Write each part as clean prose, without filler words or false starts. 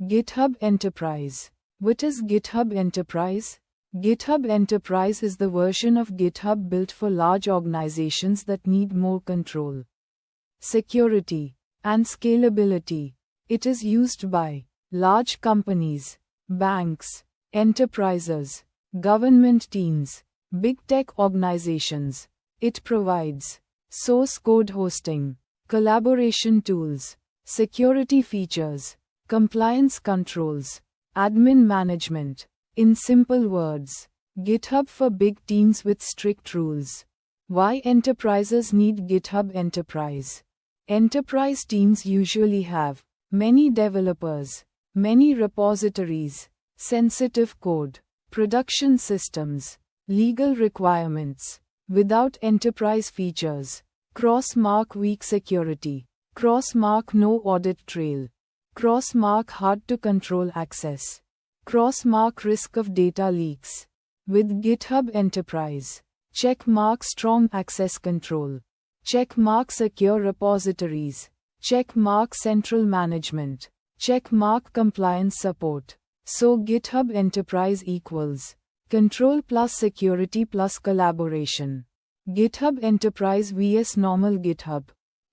GitHub Enterprise. What is GitHub Enterprise? GitHub Enterprise is the version of GitHub built for large organizations that need more control, security, and scalability. It is used by large companies, banks, enterprises, government teams, big tech organizations. It provides source code hosting, collaboration tools, security features, compliance controls, admin management. In simple words, GitHub for big teams with strict rules. Why enterprises need GitHub Enterprise? Enterprise teams usually have many developers, many repositories, sensitive code, production systems, legal requirements. Without enterprise features, cross-mark weak security, cross-mark no audit trail, cross-mark hard to control access, cross-mark risk of data leaks. With GitHub Enterprise, check mark strong access control, check mark secure repositories, check mark central management, check mark compliance support. So GitHub Enterprise equals control plus security plus collaboration. GitHub Enterprise vs normal GitHub.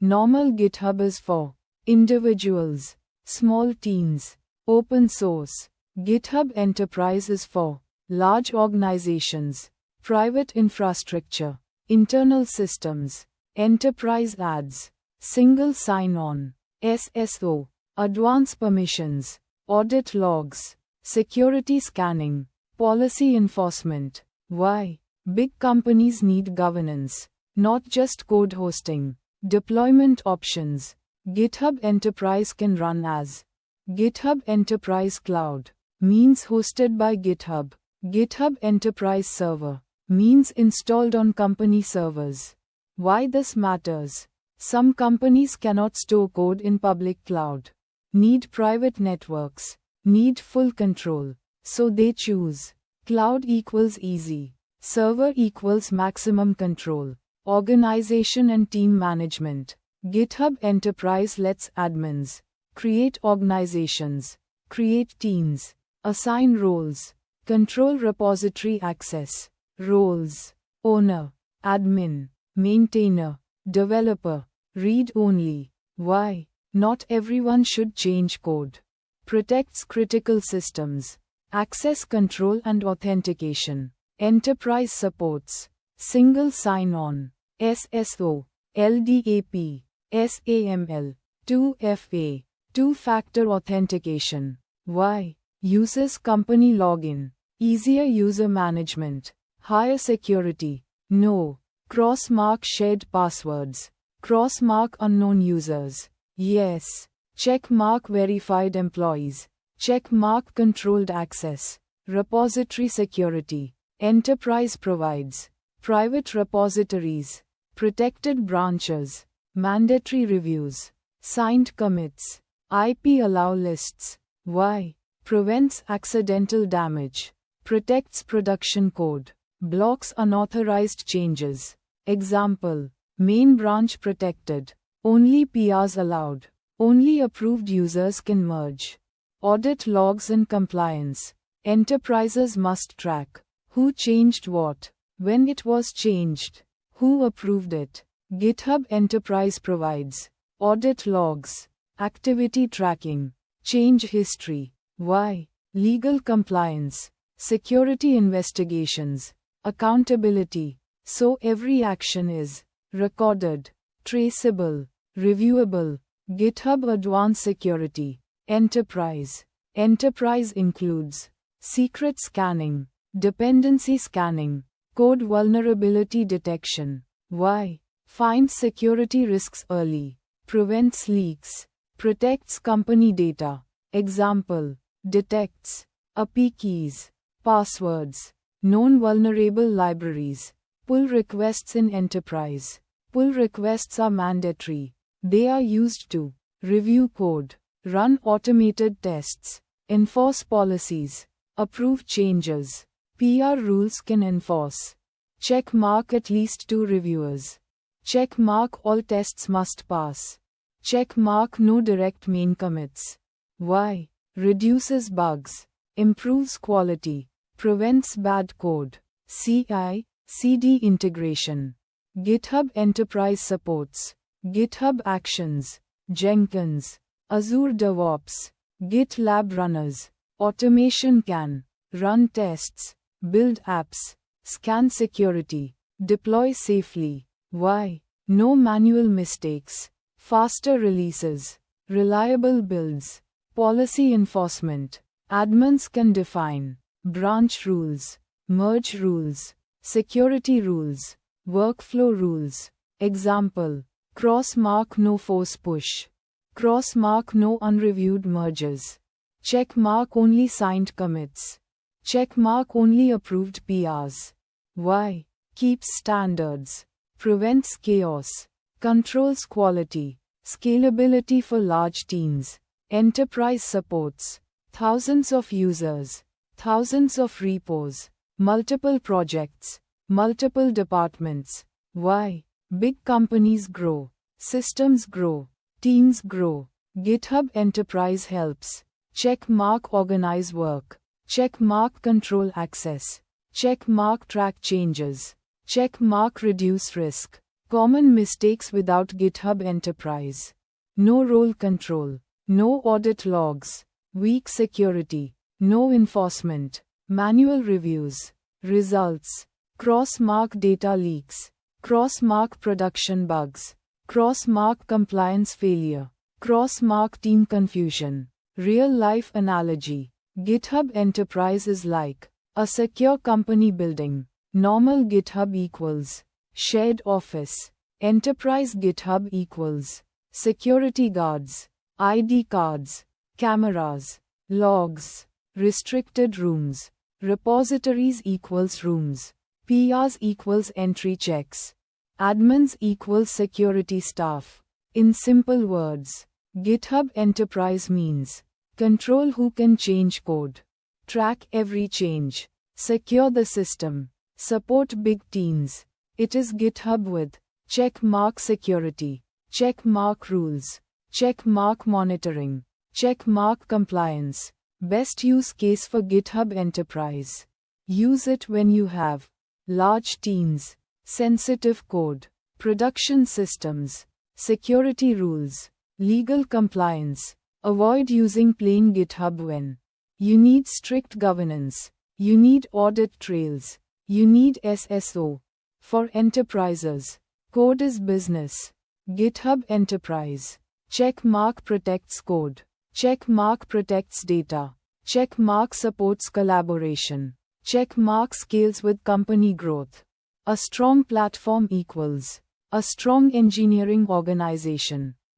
Normal GitHub is for individuals, small teams, open source. GitHub Enterprise is for large organizations, private infrastructure, internal systems, enterprise ads, single sign-on, SSO, advanced permissions, audit logs, security scanning, policy enforcement. Why? Big companies need governance, not just code hosting. Deployment options. GitHub Enterprise can run as GitHub Enterprise Cloud, means hosted by GitHub. GitHub Enterprise Server, means installed on company servers. Why this matters? Some companies cannot store code in public cloud, need private networks, need full control. So they choose cloud equals easy, server equals maximum control, organization and team management. GitHub Enterprise lets admins create organizations, create teams, assign roles, control repository access, roles, owner, admin, maintainer, developer, read only. Why? Not everyone should change code. Protects critical systems, access control and authentication. Enterprise supports single sign-on, SSO, LDAP, SAML, 2FA, two-factor authentication. Why? Uses company login, easier user management, higher security. No. Cross-mark shared passwords, cross-mark unknown users. Yes. Check mark verified employees, check mark controlled access. Repository security. Enterprise provides private repositories, protected branches, mandatory reviews, signed commits, IP allow lists. Why? Prevents accidental damage, protects production code, blocks unauthorized changes. Example, main branch protected, only PRs allowed, only approved users can merge. Audit logs and compliance. Enterprises must track who changed what, when it was changed, who approved it. GitHub Enterprise provides audit logs, activity tracking, change history. Why? Legal compliance, security investigations, accountability. So every action is recorded, traceable, reviewable. GitHub Advanced Security. Enterprise. Enterprise includes secret scanning, dependency scanning, code vulnerability detection. Why? Finds security risks early, prevents leaks, protects company data. Example, detects API keys, passwords, known vulnerable libraries. Pull requests in enterprise. Pull requests are mandatory. They are used to review code, run automated tests, enforce policies, approve changes. PR rules can enforce. Check mark at least 2 reviewers. Check mark all tests must pass. Check mark no direct main commits. Why? reduces bugs, improves quality, prevents bad code. CI/CD integration. GitHub Enterprise supports GitHub Actions, Jenkins, Azure DevOps, GitLab runners. Automation can run tests, build apps, scan security, deploy safely. Why? No manual mistakes, faster releases, reliable builds, policy enforcement. Admins can define branch rules, merge rules, security rules, workflow rules. Example: cross-mark no force push, cross-mark no unreviewed merges, check mark only signed commits, check mark only approved PRs. Why? Keeps standards, prevents chaos, controls quality, scalability for large teams. Enterprise supports thousands of users, thousands of repos, multiple projects, multiple departments. Why? Big companies grow, systems grow, teams grow. GitHub Enterprise helps. Check mark organize work, check mark control access, check mark track changes, check mark reduce risk. Common mistakes without GitHub Enterprise: no role control, no audit logs, weak security, no enforcement, manual reviews. Results: cross-mark data leaks, cross-mark production bugs, cross-mark compliance failure, cross-mark team confusion. Real-life analogy: GitHub Enterprise is like a secure company building. Normal GitHub equals shared office. Enterprise GitHub equals security guards, ID cards, cameras, logs, restricted rooms. Repositories equals rooms. PRs equals entry checks. Admins equals security staff. In simple words, GitHub Enterprise means control who can change code, track every change, secure the system, support big teams. It is GitHub with check mark security, check mark rules, check mark monitoring, check mark compliance. Best use case for GitHub Enterprise. Use it when you have large teams, sensitive code, production systems, security rules, legal compliance. Avoid using plain GitHub when you need strict governance, you need audit trails, you need SSO. For enterprises, code is business. GitHub Enterprise. Check mark protects code. Check mark protects data. Check mark supports collaboration. Check mark scales with company growth. A strong platform equals a strong engineering organization.